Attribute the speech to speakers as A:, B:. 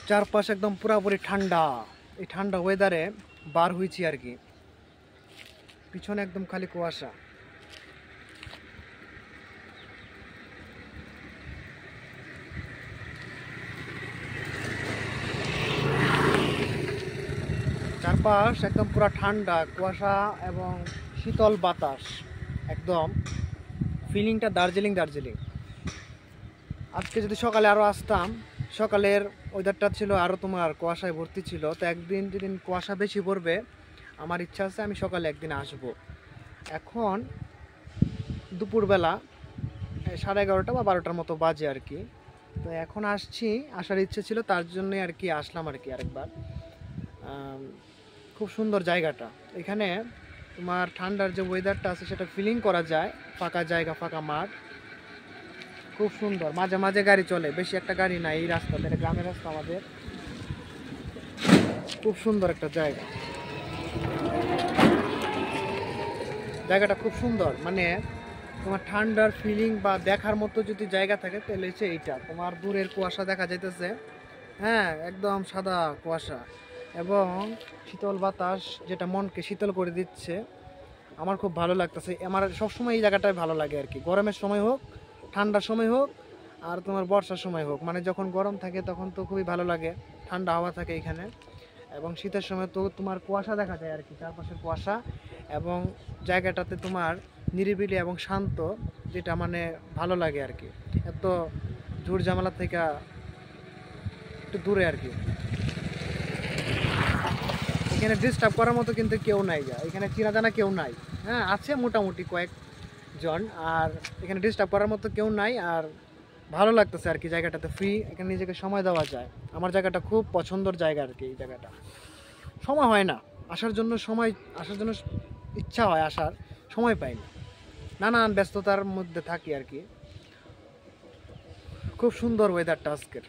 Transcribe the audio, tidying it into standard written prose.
A: চারপাশ একদম পুরাপুরি ঠান্ডা। এই ঠান্ডা ওয়েদারে বার হয়েছি আর কি। পিছনে একদম খালি কুয়াশা। চারপাশ একদম পুরা ঠান্ডা কুয়াশা এবং শীতল বাতাস। একদম ফিলিংটা দার্জিলিং দার্জিলিং। আজকে যদি সকালে আরও আসতাম, সকালের ওয়েদারটা ছিল আরও তোমার কুয়াশায় ভর্তি ছিল। তো একদিন যেদিন কুয়াশা বেশি পড়বে, আমার ইচ্ছা আছে আমি সকালে একদিন আসব। এখন দুপুরবেলা 11:30 বা 12টার মতো বাজে আর কি। তো এখন আসছি, আসার ইচ্ছে ছিল, তার জন্যই আর কি আসলাম আর কি আরেকবার। খুব সুন্দর জায়গাটা। এখানে তোমার ঠান্ডার যে ওয়েদারটা আছে সেটা ফিলিং করা যায়। ফাঁকা জায়গা, ফাঁকা মাঠ, খুব সুন্দর। মাঝে মাঝে গাড়ি চলে, বেশি একটা গাড়ি নাই এই রাস্তাতে, গ্রামের রাস্তা আমাদের। খুব সুন্দর একটা জায়গা। জায়গাটা খুব সুন্দর, মানে তোমার ঠান্ডার ফিলিং বা দেখার মতো যদি জায়গা থাকে তাহলে হচ্ছে এইটা। তোমার দূরের কুয়াশা দেখা যাইতেছে, হ্যাঁ একদম সাদা কুয়াশা, এবং শীতল বাতাস যেটা মনকে শীতল করে দিচ্ছে। আমার খুব ভালো লাগতেছে। আমার সবসময় এই জায়গাটায় ভালো লাগে আর কি, গরমের সময় হোক, ঠান্ডার সময় হোক, আর তোমার বর্ষার সময় হোক। মানে যখন গরম থাকে তখন তো খুবই ভালো লাগে, ঠান্ডা হাওয়া থাকে এখানে। এবং শীতের সময় তো তোমার কুয়াশা দেখা যায় আর কি, চারপাশের কুয়াশা। এবং জায়গাটাতে তোমার নিরিবিলি এবং শান্ত, যেটা মানে ভালো লাগে আর কি। এত ঝুট ঝামেলা থেকে একটু দূরে আর কি। এখানে ডিস্টার্ব করার মতো কিন্তু কেউ নাই, যা এখানে চেনা জানা কেউ নাই। হ্যাঁ আছে মোটামুটি কয়েকজন, আর এখানে ডিস্টার্ব করার মতো কেউ নাই। আর ভালো লাগতেছে আর কি জায়গাটাতে, ফ্রি, এখানে নিজেকে সময় দেওয়া যায়। আমার জায়গাটা খুব পছন্দের জায়গা আর কি। এই জায়গাটা সময় হয় না আসার জন্য, আসার জন্য ইচ্ছা হয় আসার, সময় পাই না, নানান ব্যস্ততার মধ্যে থাকি আর কি। খুব সুন্দর ওয়েদারটা আজকের।